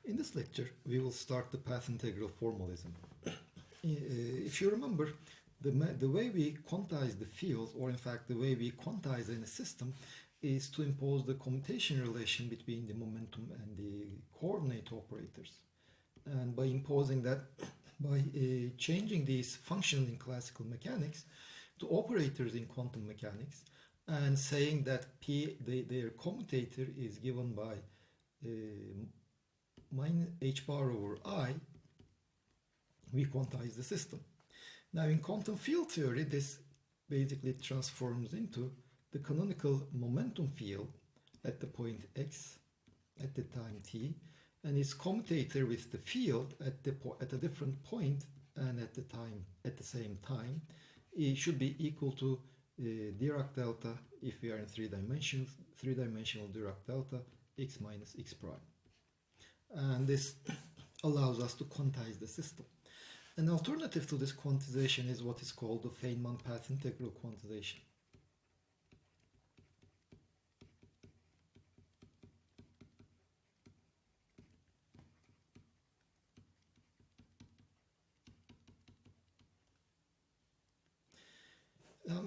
In this lecture, we will start the path integral formalism. If you remember, the way we quantize the fields, or in fact the way we quantize in a system, is to impose the commutation relation between the momentum and the coordinate operators. And by imposing that, by changing these functions in classical mechanics to operators in quantum mechanics, and saying that their commutator is given by minus h bar over I, we quantize the system. Now in quantum field theory, this basically transforms into the canonical momentum field at the point x at the time t, and its commutator with the field at a different point and at the same time, it should be equal to Dirac delta if we are in three-dimensional Dirac delta x minus x prime. And this allows us to quantize the system. An alternative to this quantization is what is called the Feynman path integral quantization. Now,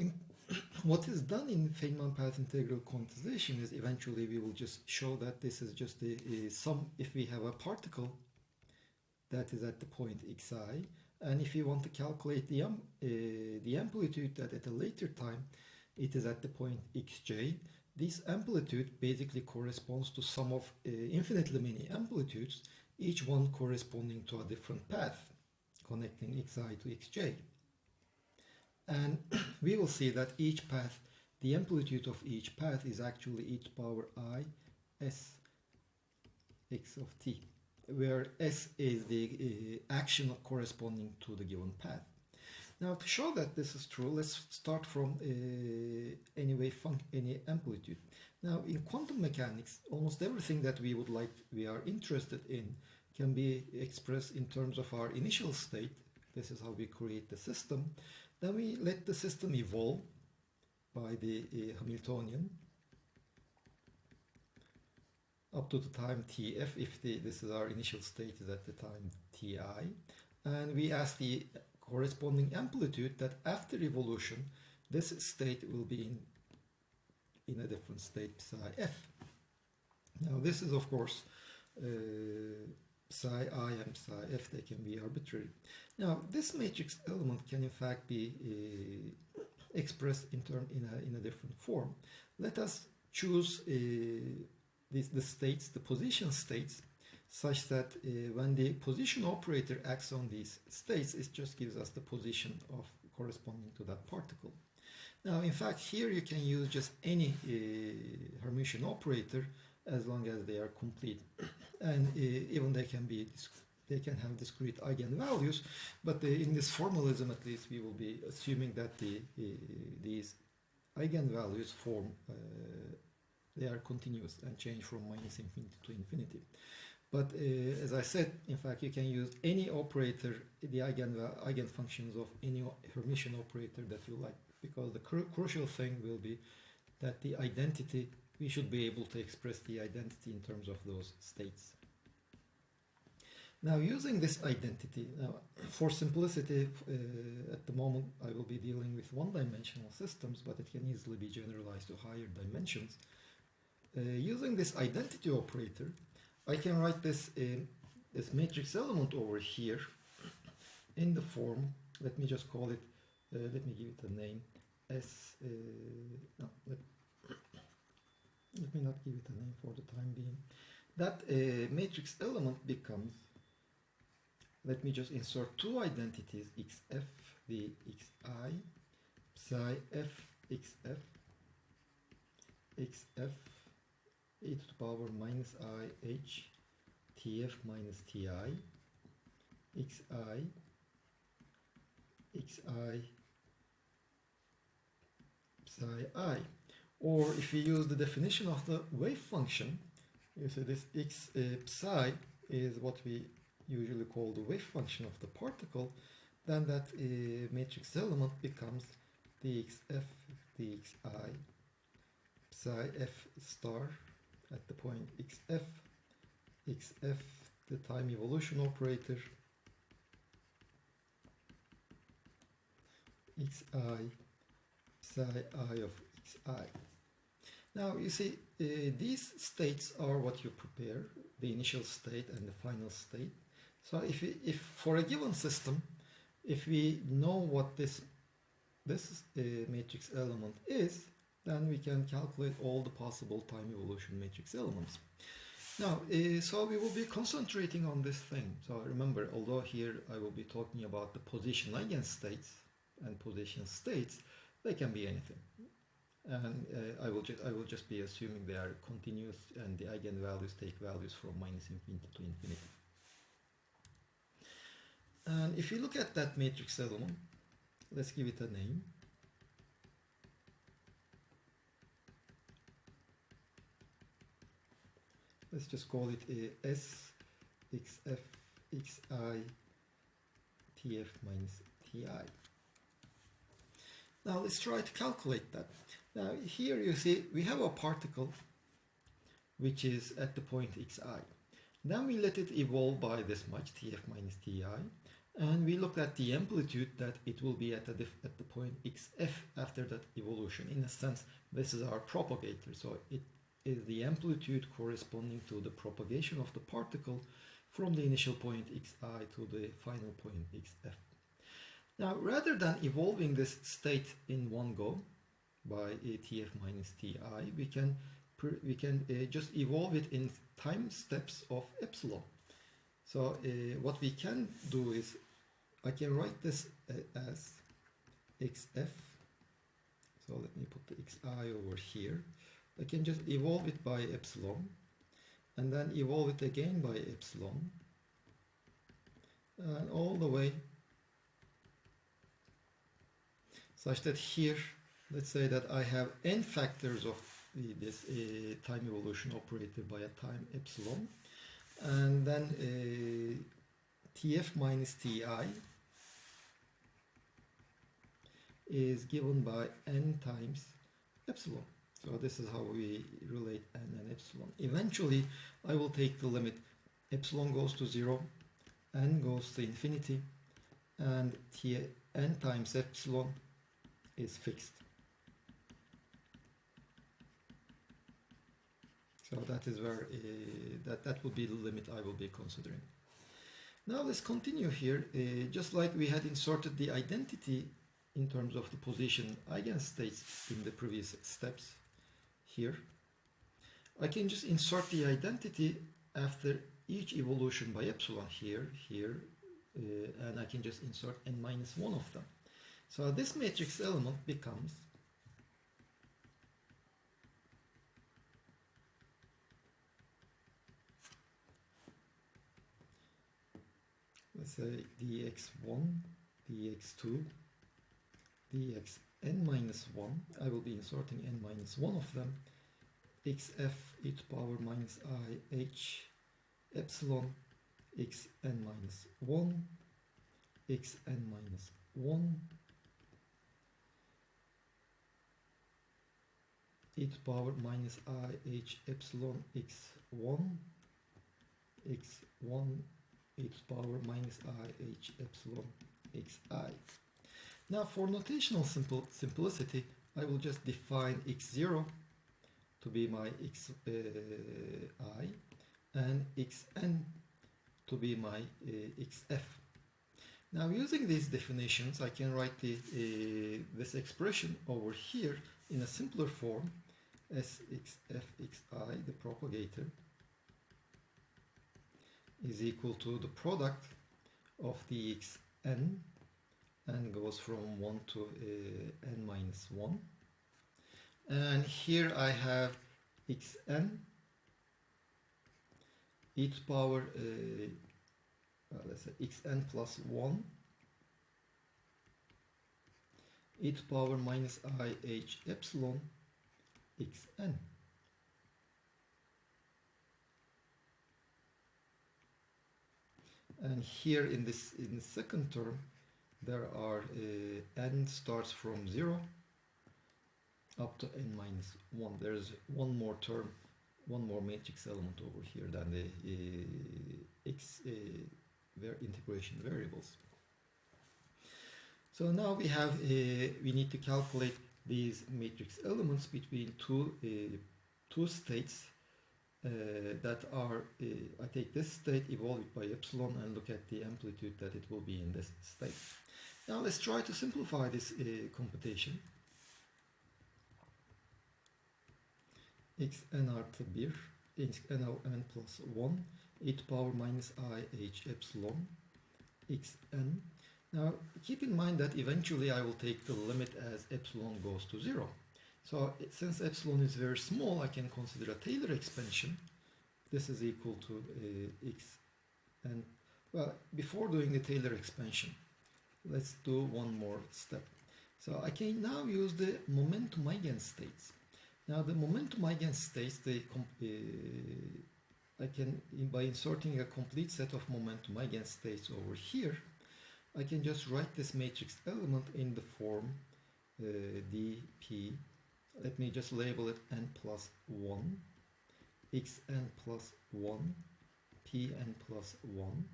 what is done in Feynman path integral quantization is eventually we will just show that this is just a sum. If we have a particle that is at the point xi, and if you want to calculate the amplitude that at a later time it is at the point xj, this amplitude basically corresponds to sum of infinitely many amplitudes, each one corresponding to a different path connecting xi to xj. And we will see that each path, the amplitude of each path is actually e to power I s x of t, where s is the action corresponding to the given path. Now, to show that this is true, let's start from any amplitude. Now, in quantum mechanics, almost everything that we are interested in can be expressed in terms of our initial state. This is how we create the system. Then we let the system evolve by the Hamiltonian up to the time tf, if this is our initial state is at the time ti, and we ask the corresponding amplitude that after evolution this state will be in a different state, psi f. Now this is of course psi I and psi f, they can be arbitrary. Now this matrix element can in fact be expressed in a different form. Let us choose the states, the position states, such that when the position operator acts on these states, it just gives us the position of corresponding to that particle. Now in fact here you can use just any Hermitian operator as long as they are complete, and even they can have discrete eigenvalues, but in this formalism at least we will be assuming that these eigenvalues form they are continuous and change from minus infinity to infinity. But as I said, in fact you can use any operator, the eigenfunctions of any Hermitian operator that you like, because the crucial thing will be that the identity, we should be able to express the identity in terms of those states. Now using this identity, now for simplicity, at the moment I will be dealing with one-dimensional systems, but it can easily be generalized to higher dimensions. Using this identity operator, I can write this matrix element over here in the form, let me just call it, let me give it a name, S, no, let me not give it a name for the time being. That matrix element becomes, let me just insert two identities, xf, the xi, psi f, xf, xf, e to the power minus I h, tf minus ti, xi, psi I. Or if we use the definition of the wave function, you see this x psi is what we usually call the wave function of the particle, then that matrix element becomes dxf, dxi, psi f star at the point xf, xf the time evolution operator xi psi I of xi. Now you see these states are what you prepare, the initial state and the final state. So if for a given system, if we know what this matrix element is, then we can calculate all the possible time evolution matrix elements. Now, so we will be concentrating on this thing. So remember, although here I will be talking about the position eigenstates and position states, they can be anything. And I will just be assuming they are continuous and the eigenvalues take values from -infinity to infinity. And if you look at that matrix element, let's give it a name. Let's just call it S, XF, XI, TF minus TI. Now let's try to calculate that. Now here you see we have a particle which is at the point xi. Then we let it evolve by this much, Tf minus Ti, and we look at the amplitude that it will be at the point xf after that evolution. In a sense, this is our propagator, so it is the amplitude corresponding to the propagation of the particle from the initial point xi to the final point xf. Now, rather than evolving this state in one go by Tf minus Ti, we can just evolve it in time steps of epsilon. So what we can do is I can write this as xf. So let me put the xi over here. I can just evolve it by epsilon and then evolve it again by epsilon and all the way such that here, let's say that I have n factors of this time evolution operator by a time epsilon, and then Tf minus Ti is given by n times epsilon. So this is how we relate n and epsilon. Eventually, I will take the limit. Epsilon goes to 0, n goes to infinity, and n times epsilon is fixed. So that is where that will be the limit I will be considering. Now let's continue here. Just like we had inserted the identity in terms of the position eigenstates in the previous steps here, I can just insert the identity after each evolution by epsilon here, and I can just insert n minus 1 of them. So this matrix element becomes let's say dx1, dx2, dxn minus 1. I will be inserting n minus 1 of them. xf e to the power minus I h epsilon xn minus 1, xn minus 1, e to the power minus I h epsilon x1, x1 e to the power minus I h epsilon xi. Now for notational simplicity, I will just define x0 to be my xi and xn to be my xf. Now using these definitions, I can write this expression over here in a simpler form as xfxi, the propagator, is equal to the product of the xn, n goes from 1 to n minus 1, and here I have xn e to the power let's say xn plus 1 e to the power minus I h epsilon xn. And here in the second term, there are n starts from 0 up to n minus 1. There's one more term, one more matrix element over here than the x integration variables. So now we have we need to calculate these matrix elements between two states that are, I take this state, evolve it by epsilon, and look at the amplitude that it will be in this state. Now let's try to simplify this computation. xn artı 1 xn of n plus 1 e to power minus I h epsilon xn. Now keep in mind that eventually I will take the limit as epsilon goes to 0. So since epsilon is very small, I can consider a Taylor expansion. This is equal to x. And well, before doing the Taylor expansion, let's do one more step. So I can now use the momentum eigenstates. Now the momentum eigenstates, I can, by inserting a complete set of momentum eigenstates over here, I can just write this matrix element in the form dp. Let me just label it n plus 1, xn plus 1, pn plus 1,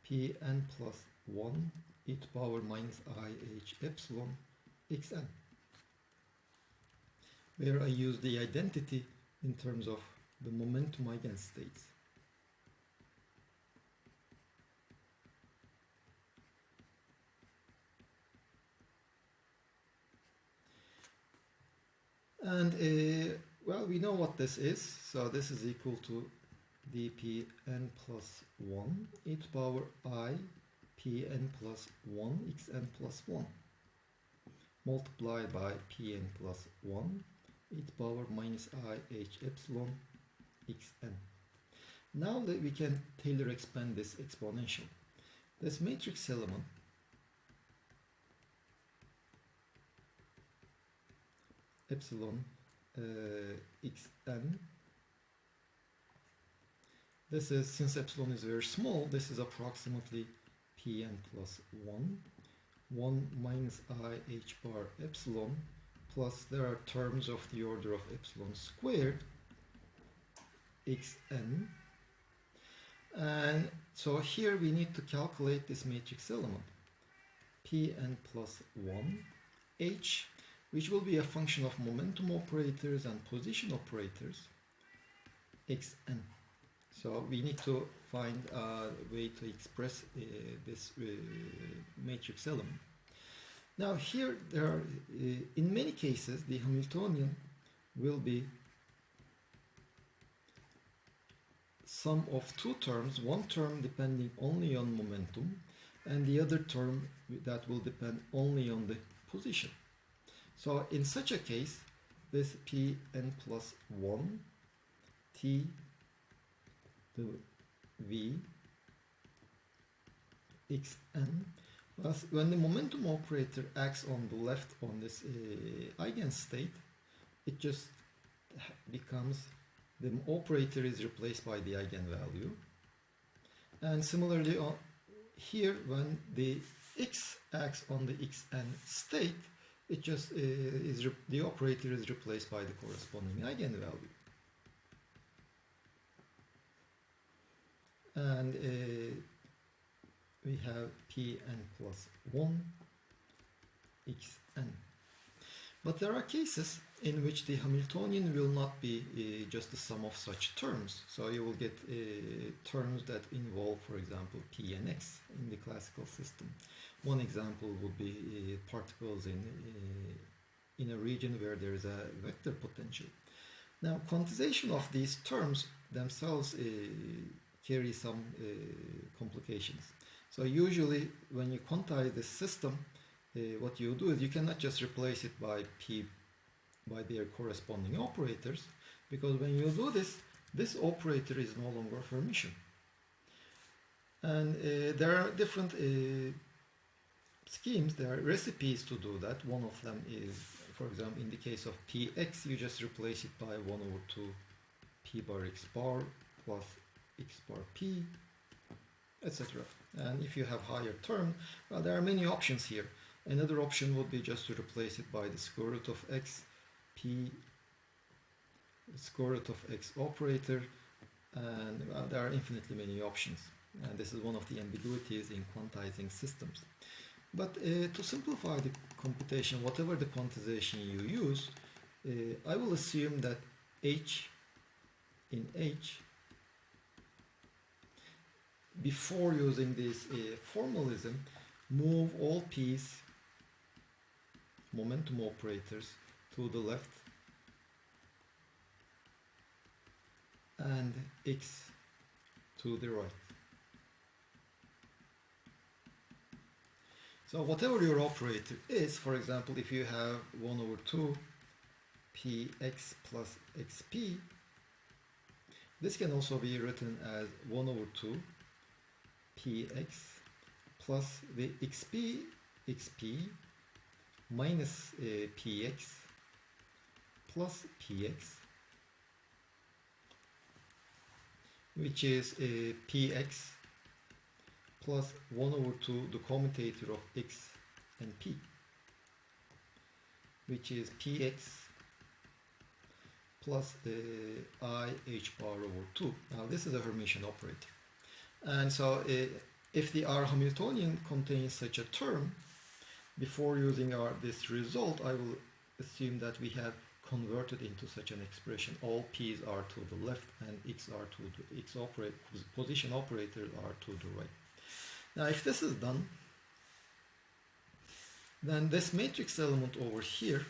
pn plus 1 e to power minus I h epsilon xn, where I use the identity in terms of the momentum eigenstates. And well, we know what this is, so this is equal to dp n plus 1 e to power I pn plus 1 xn plus 1 multiplied by pn plus 1 e to power minus I h epsilon xn. Now that we can Taylor expand this exponential, this matrix element epsilon xn, this is, since epsilon is very small, this is approximately pn plus 1 minus I h bar epsilon, plus there are terms of the order of epsilon squared xn. And so here we need to calculate this matrix element pn plus 1 h, which will be a function of momentum operators and position operators xn. So we need to find a way to express this matrix element. Now here there are, in many cases, the Hamiltonian will be sum of two terms, one term depending only on momentum and the other term that will depend only on the position. So in such a case, this pn plus 1 t the v xn, when the momentum operator acts on the left on this eigenstate, it just becomes, the operator is replaced by the eigenvalue. And similarly here, when the x acts on the xn state, it just the operator is replaced by the corresponding eigenvalue. And we have pn plus 1 xn. But there are cases in which the Hamiltonian will not be just the sum of such terms. So you will get terms that involve, for example, p and x in the classical system. One example would be particles in a region where there is a vector potential. Now, quantization of these terms themselves carry some complications. So usually when you quantize this system, what you do is you cannot just replace it by their corresponding operators, because when you do this, this operator is no longer Hermitian. And there are different schemes, there are recipes to do that. One of them is, for example, in the case of px, you just replace it by 1/2 p bar x bar plus x bar p, etc. And if you have higher term, well, there are many options here. Another option would be just to replace it by the square root of x, p, square root of x operator, And well, there are infinitely many options. And this is one of the ambiguities in quantizing systems. But to simplify the computation, whatever the quantization you use, I will assume that H in H, before using this formalism, move all P's momentum operators to the left and X to the right. So whatever your operator is, for example, if you have 1 over 2 px plus xp, this can also be written as 1 over 2 px plus the xp minus px plus px, which is px plus 1 over 2 the commutator of x and p, which is px plus I h bar over 2. Now this is a Hermitian operator. And so if the R Hamiltonian contains such a term, before using this result, I will assume that we have converted into such an expression. All P's are to the left and X are to the X position operators are to the right. Now if this is done, then this matrix element over here,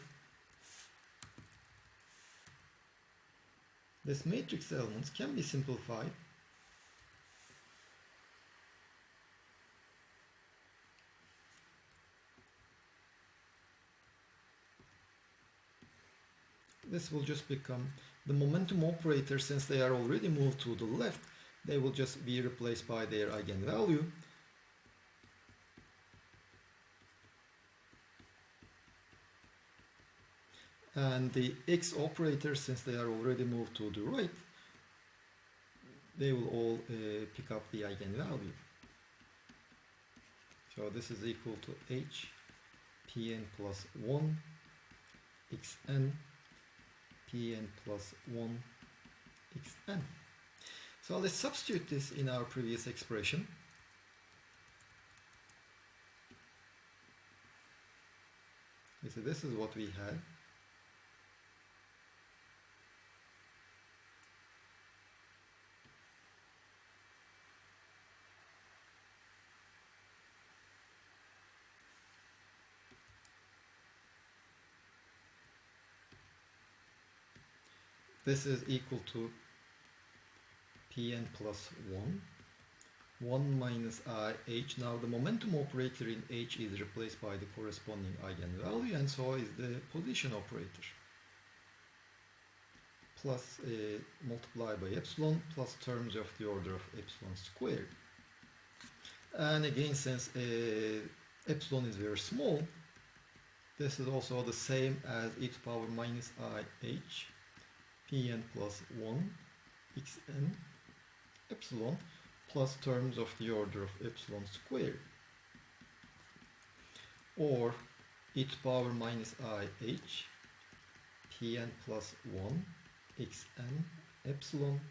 this matrix elements can be simplified this will just become the momentum operator. Since they are already moved to the left, they will just be replaced by their eigenvalue. And the X operators, since they are already moved to the right, they will all pick up the eigenvalue. So this is equal to H Pn plus 1 Xn Pn plus 1 Xn. So let's substitute this in our previous expression. So this is what we had. This is equal to Pn plus 1 minus I h. Now the momentum operator in h is replaced by the corresponding eigenvalue, and so is the position operator. Plus multiplied by epsilon plus terms of the order of epsilon squared. And again, since epsilon is very small, this is also the same as e to the power minus I h Pn plus 1 Xn epsilon plus terms of the order of epsilon squared, or e to the power minus I h Pn plus 1 Xn epsilon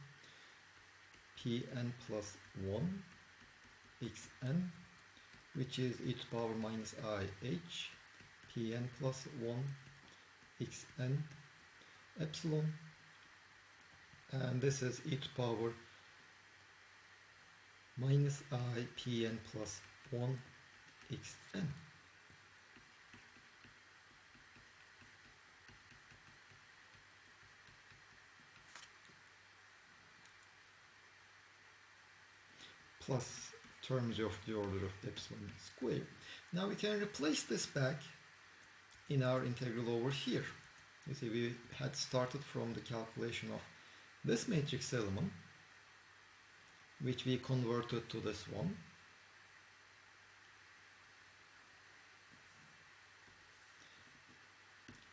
Pn plus 1 Xn, which is e to the power minus I h Pn plus 1 Xn epsilon, and this is e to the power minus I Pn plus 1 Xn. Plus terms of the order of epsilon squared. Now we can replace this back in our integral over here. You see, we had started from the calculation of this matrix element, which we converted to this one.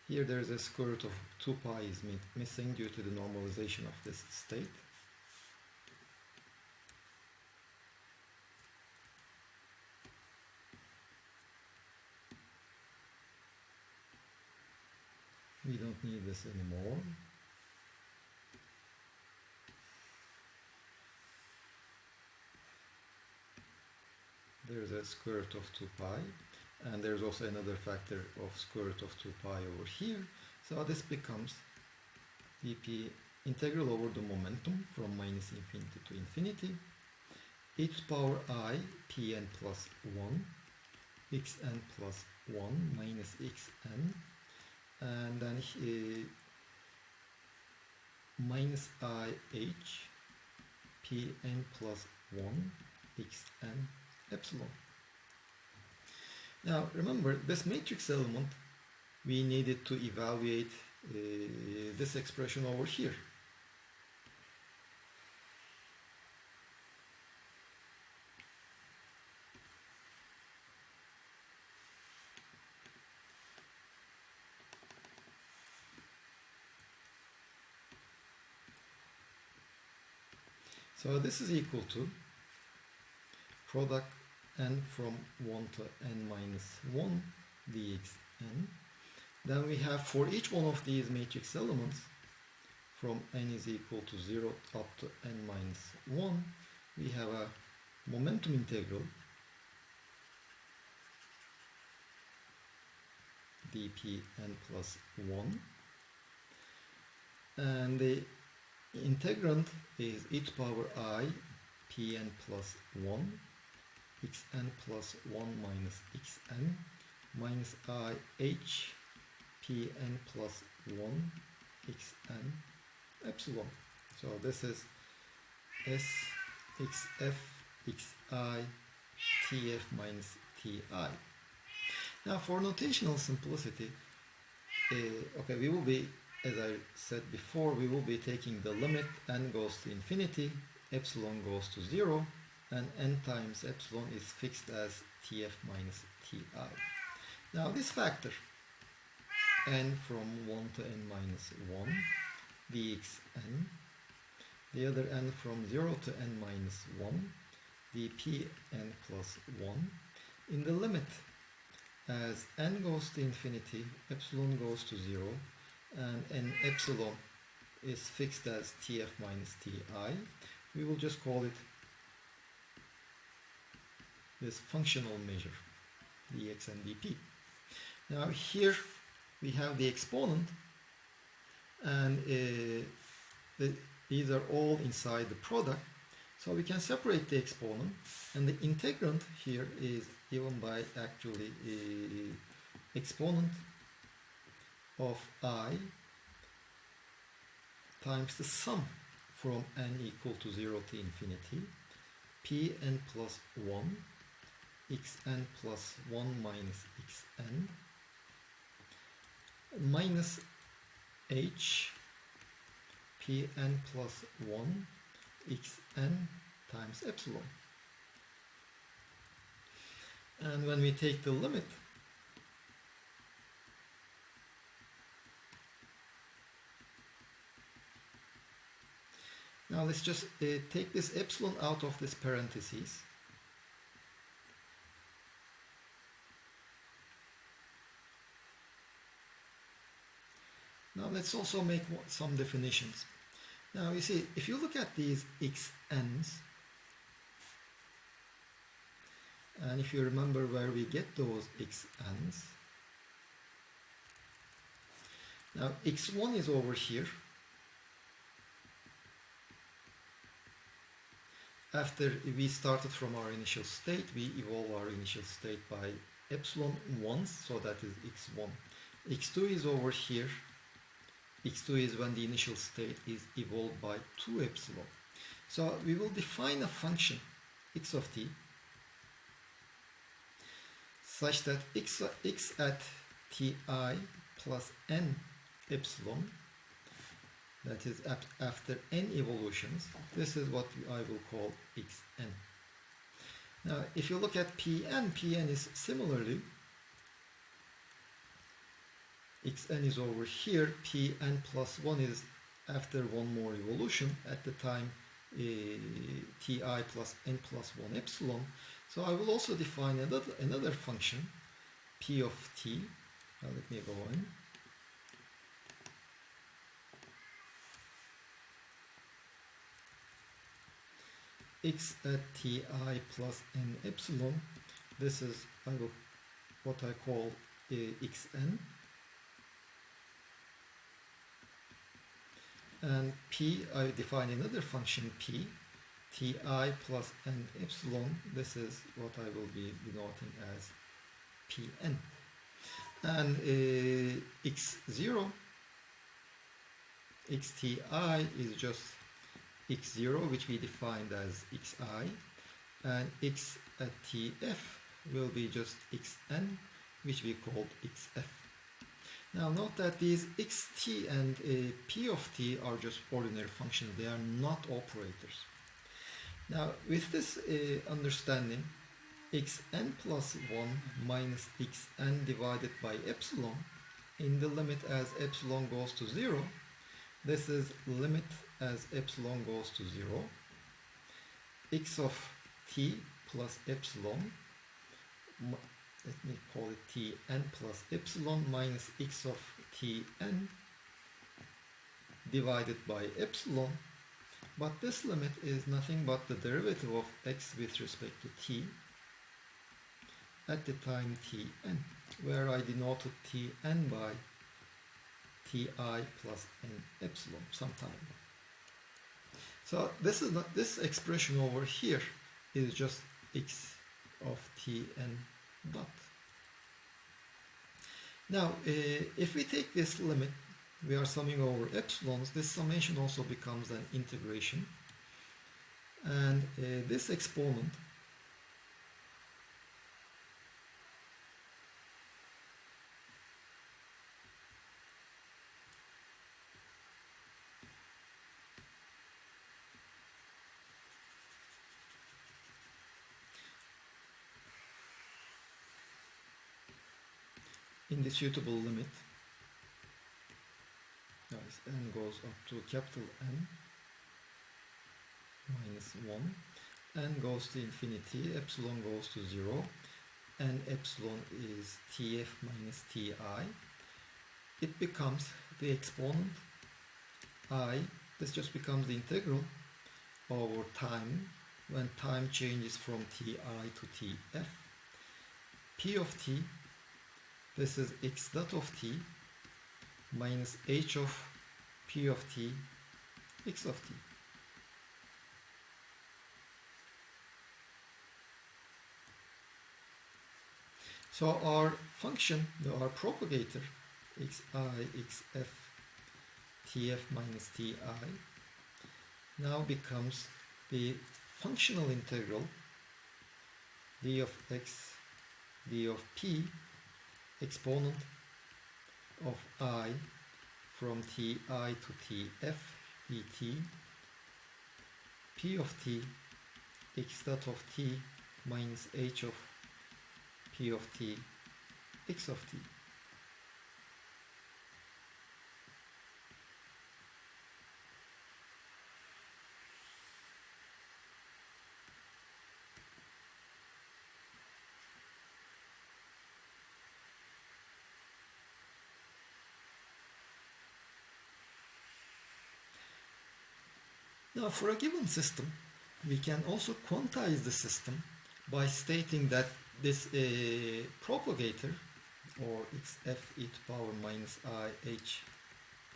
Here there is a square root of 2 pi is missing due to the normalization of this state. We don't need this anymore. there's a square root of 2 pi, and there's also another factor of square root of 2 pi over here. So this becomes dp integral over the momentum from minus infinity to infinity, e to the power I pn plus 1 xn plus 1 minus xn, and then minus I h pn plus 1 xn epsilon. Now remember, this matrix element, we needed to evaluate this expression over here. So this is equal to product n from 1 to n minus 1 dxn. Then we have for each one of these matrix elements from n is equal to 0 up to n minus 1, we have a momentum integral dpn plus 1, and the integrand is e to the power I pn plus 1 xn plus 1 minus xn minus I h pn plus 1 xn epsilon. So this is s xf xi tf minus ti. Now for notational simplicity, okay, we will be, as I said before, we will be taking the limit n goes to infinity, epsilon goes to 0, and n times epsilon is fixed as tf minus ti. Now this factor, n from 1 to n minus 1 dxn, the other n from 0 to n minus 1 dpn plus 1, in the limit as n goes to infinity, epsilon goes to 0, and n epsilon is fixed as tf minus ti, we will just call it this functional measure, dx and dp. Now here we have the exponent, and these are all inside the product, so we can separate the exponent, and the integrand here is given by actually exponent of I times the sum from n equal to 0 to infinity, pn plus 1 xn plus 1 minus xn minus h pn plus 1 xn times epsilon. And when we take the limit, now let's just take this epsilon out of this parentheses. Now let's also make some definitions. Now you see, if you look at these xn's, and if you remember where we get those xn's, now x1 is over here. After we started from our initial state, we evolve our initial state by epsilon once, so that is x1. x2 is over here. x2 is when the initial state is evolved by 2 epsilon. So we will define a function x of t such that x at ti plus n epsilon, that is after n evolutions, this is what I will call xn. Now if you look at pn is similarly, xn is over here, pn plus 1 is after one more evolution at the time ti plus n plus 1 epsilon. So I will also define another function, p of t. Now let me go in. X at ti plus n epsilon This is what I call xn, and p, I define another function p, ti plus n epsilon. This is what I will be denoting as pn. And x0, xti is just x0, which we defined as xi, and x at tf will be just xn, which we called xf. Now note that these xt and p of t are just ordinary functions. They are not operators. Now with this understanding, xn plus 1 minus xn divided by epsilon in the limit as epsilon goes to 0. This is limit as epsilon goes to 0. X of t plus epsilon, let me call it tn plus epsilon, minus x of tn divided by epsilon. But this limit is nothing but the derivative of x with respect to t at the time tn, where I denoted tn by ti plus n epsilon sometime. So this expression over here is just x of tn dot. Now if we take this limit, we are summing over epsilons. This summation also becomes an integration, and this exponent in the suitable limit, as n goes up to capital N minus 1, n goes to infinity, epsilon goes to 0, and epsilon is tf minus ti. It becomes the exponent I. This just becomes the integral over time when time changes from ti to tf. P of t, this is x dot of t minus h of p of t x of t. So our function, our propagator, xi, xf, tf minus ti, now becomes the functional integral d of x, d of p, exponent of I from ti to tf dt, p of t, x dot of t minus h of p of t x of t. Now for a given system, we can also quantize the system by stating that this propagator, or xf e to power minus I h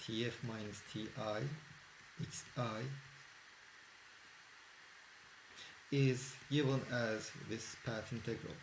tf minus ti xi, is given as this path integral.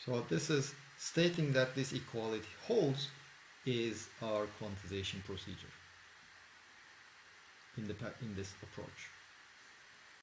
So this is stating that this equality holds is our quantization procedure in this approach.